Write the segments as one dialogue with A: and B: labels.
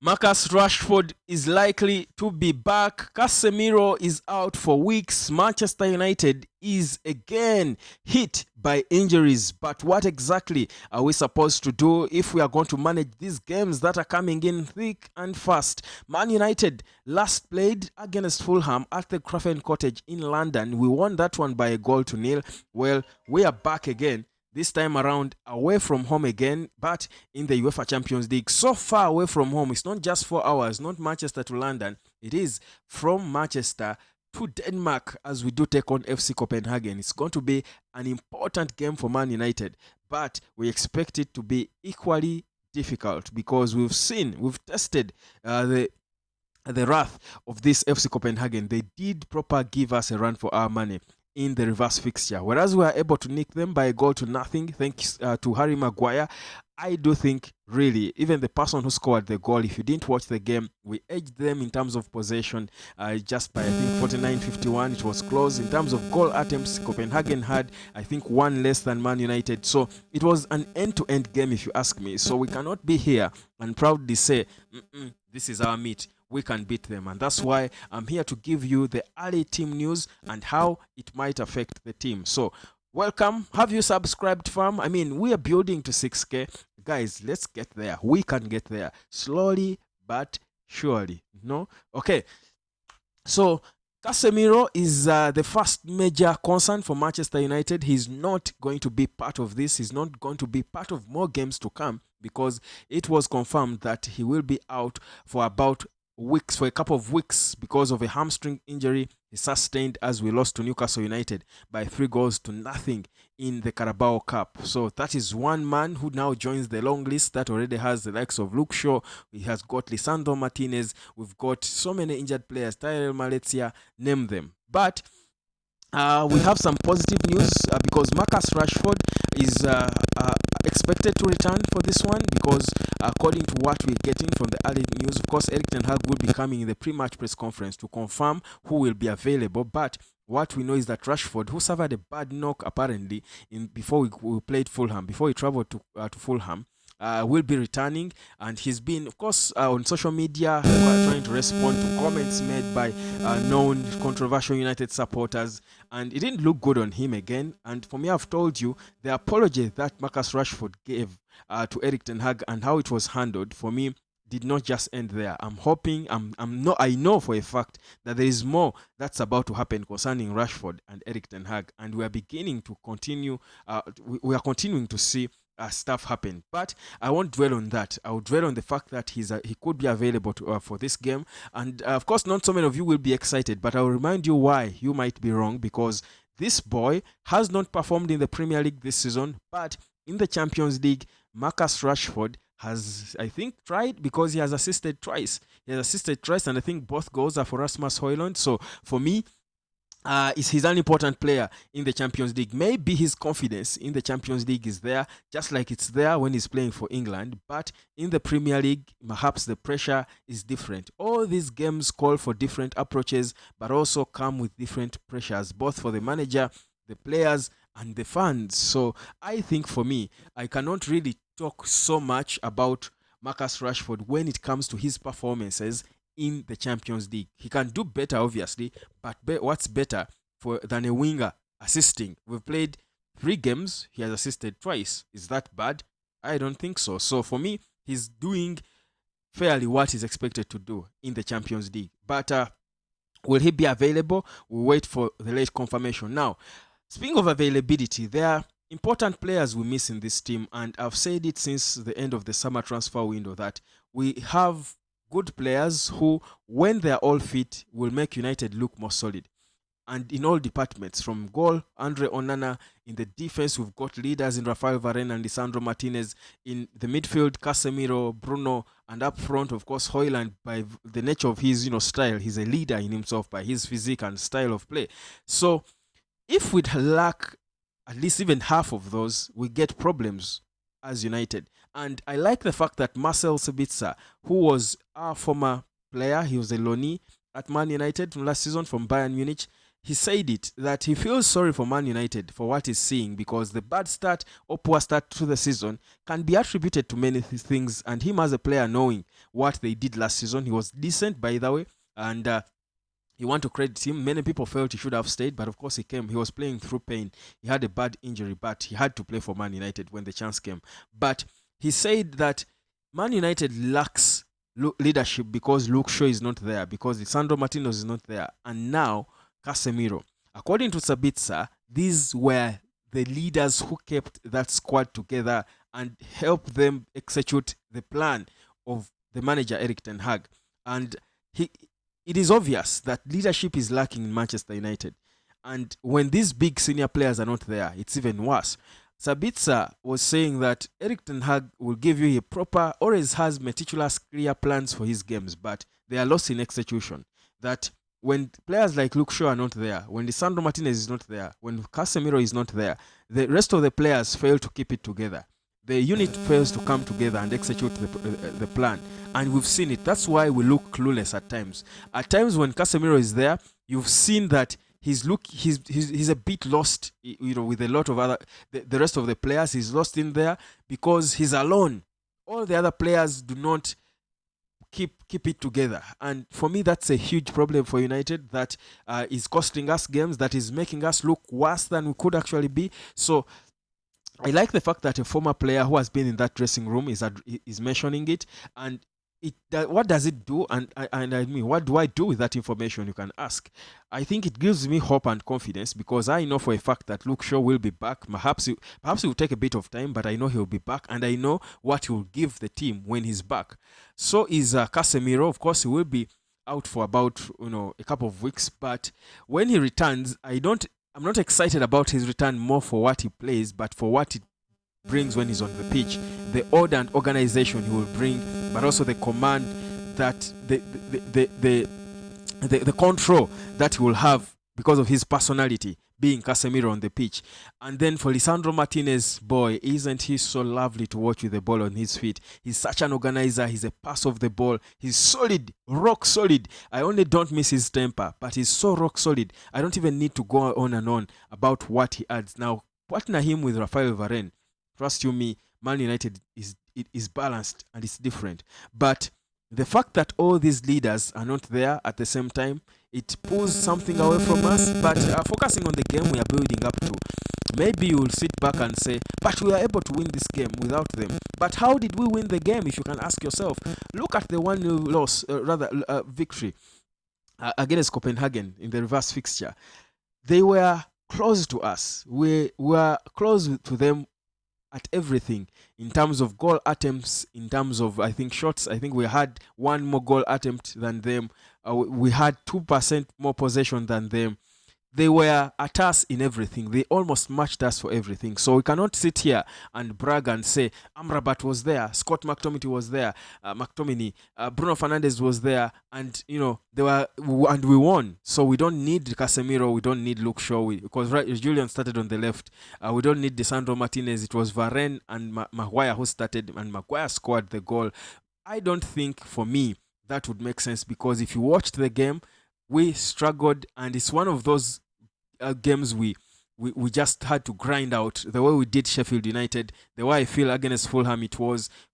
A: Marcus Rashford is likely to be back. Casemiro is out for weeks. Manchester United is again hit by injuries. But what exactly are we supposed to do if we are going to manage these games that are coming in thick and fast? Man United last played against Fulham at the Craven Cottage in London. We won that one by a goal to nil. Well, we are back again. This time around, away from home again, but in the UEFA Champions League. So far away from home, it's not just 4 hours, not Manchester to London. It is from Manchester to Denmark as we do take on FC Copenhagen. It's going to be an important game for Man United, but we expect it to be equally difficult because we've tested the wrath of this FC Copenhagen. They did proper give us a run for our money in the reverse fixture. Whereas we are able to nick them by a goal to nothing thanks to Harry Maguire. I do think, really, even the person who scored the goal, if you didn't watch the game, we edged them in terms of possession just by, I think, 49-51. It was close. In terms of goal attempts, Copenhagen had, I think, one less than Man United. So it was an end-to-end game, if you ask me. So we cannot be here and proudly say, this is our meat. We can beat them, and that's why I'm here to give you the early team news and how it might affect the team. So welcome. Have you subscribed, fam? I mean, we are building to 6k. Guys, let's get there. We can get there slowly but surely. No? Okay. So Casemiro is the first major concern for Manchester United. He's not going to be part of this. He's not going to be part of more games to come because it was confirmed that he will be out for a couple of weeks because of a hamstring injury he sustained as we lost to Newcastle United by 3-0 in the Carabao Cup. So that is one man who now joins the long list that already has the likes of Luke Shaw. He has got Lisandro Martinez. We've got so many injured players, Tyrell Maletia, name them. But we have some positive news because Marcus Rashford is expected to return for this one because according to what we're getting from the early news, of course, Erik Ten Hag will be coming in the pre-match press conference to confirm who will be available. But what we know is that Rashford, who suffered a bad knock apparently before we played Fulham, before he traveled to Fulham, will be returning, and he's been, of course, on social media trying to respond to comments made by known controversial United supporters, and it didn't look good on him again. And for me, I've told you the apology that Marcus Rashford gave to Erik Ten Hag and how it was handled, for me, did not just end there. I know for a fact that there is more that's about to happen concerning Rashford and Erik Ten Hag, and we are beginning to continue. We are continuing to see stuff happen. But I won't dwell on that. I will dwell on the fact that he could be available for this game. And of course, not so many of you will be excited, but I will remind you why you might be wrong, because this boy has not performed in the Premier League this season, but in the Champions League, Marcus Rashford has, I think, tried because he has assisted twice. He has assisted twice, and I think both goals are for Rasmus Højlund. So for me, he's an important player in the Champions League. Maybe his confidence in the Champions League is there, just like it's there when he's playing for England. But in the Premier League, perhaps the pressure is different. All these games call for different approaches, but also come with different pressures, both for the manager, the players, and the fans. So I think for me, I cannot really talk so much about Marcus Rashford when it comes to his performances in the Champions League. He can do better, obviously, but what's better than a winger assisting? We've played 3 games, he has assisted twice. Is that bad? I don't think so. So for me, he's doing fairly what he's expected to do in the Champions League. But will he be available? We'll wait for the late confirmation. Now, speaking of availability, there are important players we miss in this team, and I've said it since the end of the summer transfer window that we have good players who, when they're all fit, will make United look more solid. And in all departments, from goal, Andre Onana; in the defense, we've got leaders in Rafael Varane and Lisandro Martinez; in the midfield, Casemiro, Bruno; and up front, of course, Højlund. By the nature of his style, he's a leader in himself by his physique and style of play. So if we'd lack at least even half of those, we get problems as United. And I like the fact that Marcel Sabitzer, who was our former player, he was a loanee at Man United from last season from Bayern Munich, he said it that he feels sorry for Man United for what he's seeing, because the bad start or poor start to the season can be attributed to many things, and him as a player knowing what they did last season. He was decent, by the way, and you want to credit him. Many people felt he should have stayed, but of course he came. He was playing through pain. He had a bad injury, but he had to play for Man United when the chance came. But he said that Man United lacks leadership because Luke Shaw is not there, because Lisandro Martinez is not there, and now Casemiro. According to Sabitzer, these were the leaders who kept that squad together and helped them execute the plan of the manager Erik ten Hag. And it is obvious that leadership is lacking in Manchester United. And when these big senior players are not there, it's even worse. Sabitzer was saying that Erik ten Hag will give you a proper, always has meticulous, clear plans for his games, but they are lost in execution. That when players like Luke Shaw are not there, when Lisandro Martinez is not there, when Casemiro is not there, the rest of the players fail to keep it together. The unit fails to come together and execute the plan. And we've seen it. That's why we look clueless at times. At times when Casemiro is there, you've seen that he's a bit lost, with a lot of other, the rest of the players. He's lost in there because he's alone. All the other players do not keep it together. And for me, that's a huge problem for United that is costing us games, that is making us look worse than we could actually be. So I like the fact that a former player who has been in that dressing room is mentioning it, and what does it do? And I mean, what do I do with that information? You can ask. I think it gives me hope and confidence, because I know for a fact that Luke Shaw will be back. Perhaps it will take a bit of time, but I know he'll be back, and I know what he will give the team when he's back. So is Casemiro. Of course, he will be out for about a couple of weeks, but when he returns, I'm not excited about his return more for what he plays, but for what it brings when he's on the pitch. The order and organization he will bring, but also the command, that the control that he will have because of his personality, being Casemiro on the pitch. And then for Lisandro Martinez, boy, isn't he so lovely to watch with the ball on his feet. He's such an organizer. He's a pass of the ball. He's solid, rock solid. I only don't miss his temper, but he's so rock solid. I don't even need to go on and on about what he adds. Now, partner him with Rafael Varane. Trust you me, Man United is balanced and it's different. But the fact that all these leaders are not there at the same time, it pulls something away from us. But focusing on the game we are building up to, maybe you will sit back and say, but we are able to win this game without them. But how did we win the game, if you can ask yourself? Look at the 1-0 loss, victory against Copenhagen in the reverse fixture. They were close to us. We were close to them at everything, in terms of goal attempts, in terms of, I think, shots. I think we had one more goal attempt than them. We had 2% more possession than them. They were at us in everything. They almost matched us for everything. So we cannot sit here and brag and say Amrabat was there, Scott McTominay was there, Bruno Fernandes was there, and they were, and we won. So we don't need Casemiro, we don't need Luke Shaw, because Julian started on the left. We don't need Lisandro Martinez. It was Varane and Maguire who started, and Maguire scored the goal. I don't think, for me, that would make sense, because if you watched the game, we struggled, and it's one of those games we just had to grind out, the way we did Sheffield United, the way I feel against Fulham.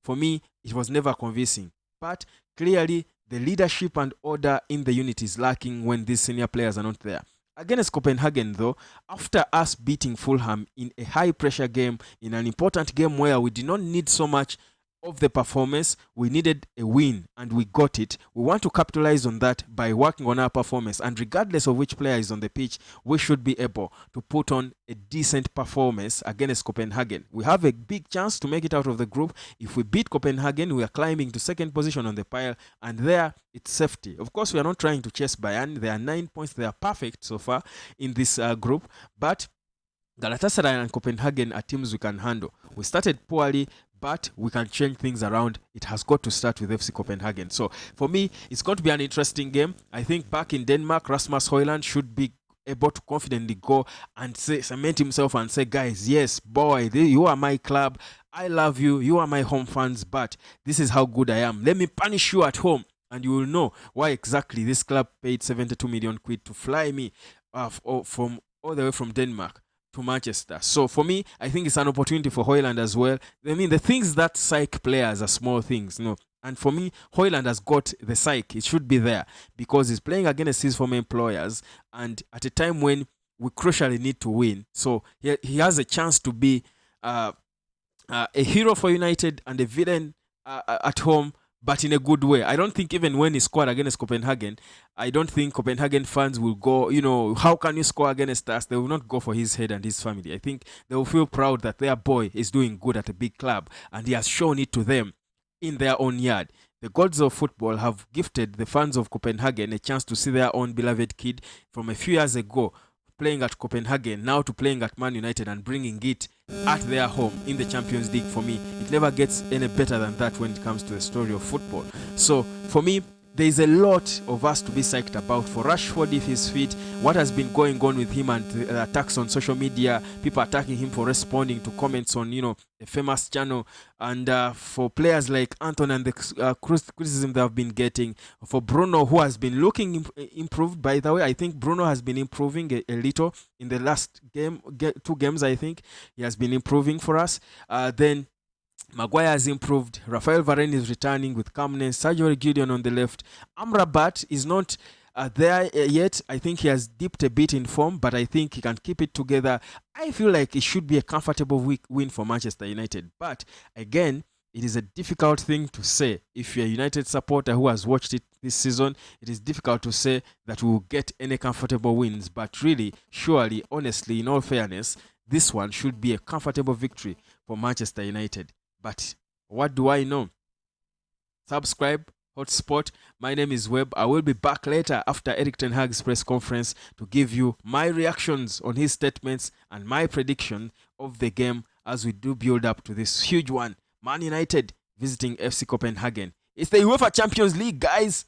A: For me, it was never convincing. But clearly, the leadership and order in the unit is lacking when these senior players are not there. Against Copenhagen, though, after us beating Fulham in a high-pressure game, in an important game where we did not need so much of the performance, we needed a win, and we got it. We want to capitalize on that by working on our performance, and regardless of which player is on the pitch, we should be able to put on a decent performance against Copenhagen. We have a big chance to make it out of the group. If we beat Copenhagen, we are climbing to second position on the pile, and there it's safety. Of course, we are not trying to chase Bayern. They are 9 points. They are perfect so far in this group, but Galatasaray and Copenhagen are teams we can handle. We started poorly, but we can change things around. It has got to start with FC Copenhagen. So for me, it's going to be an interesting game. I think back in Denmark, Rasmus Højlund should be able to confidently go and cement himself and say, guys, yes, boy, you are my club. I love you. You are my home fans, but this is how good I am. Let me punish you at home. And you will know why exactly this club paid 72 million quid to fly me from all the way from Denmark to Manchester. So for me, I think it's an opportunity for Hoyland as well. I mean, the things that psych players are small things, you know. And for me, Hoyland has got the psych. It should be there because he's playing against his former employers and at a time when we crucially need to win. So he has a chance to be uh, a hero for United and a villain at home, but in a good way. I don't think even when he scored against Copenhagen, I don't think Copenhagen fans will go, you know, how can you score against us? They will not go for his head and his family. I think they will feel proud that their boy is doing good at a big club and he has shown it to them in their own yard. The gods of football have gifted the fans of Copenhagen a chance to see their own beloved kid from a few years ago playing at Copenhagen, now to playing at Man United and bringing it at their home in the Champions League. For me, it never gets any better than that when it comes to the story of football. So for me, there is a lot of us to be psyched about. For Rashford, if he's fit, what has been going on with him and the attacks on social media, people attacking him for responding to comments on, you know, a famous channel, and for players like Anton and the criticism they have been getting, for Bruno, who has been looking improved, by the way. I think Bruno has been improving a little in the last two games. I think he has been improving for us. Then Maguire has improved. Rafael Varane is returning with calmness. Sergio Reguilon on the left. Amrabat is not there yet. I think he has dipped a bit in form, but I think he can keep it together. I feel like it should be a comfortable win for Manchester United. But again, it is a difficult thing to say. If you're a United supporter who has watched it this season, it is difficult to say that we will get any comfortable wins. But really, surely, honestly, in all fairness, this one should be a comfortable victory for Manchester United. But what do I know? Subscribe, Hotspot. My name is Webb. I will be back later after Erik ten Hag's press conference to give you my reactions on his statements and my prediction of the game as we do build up to this huge one. Man United visiting FC Copenhagen. It's the UEFA Champions League, guys.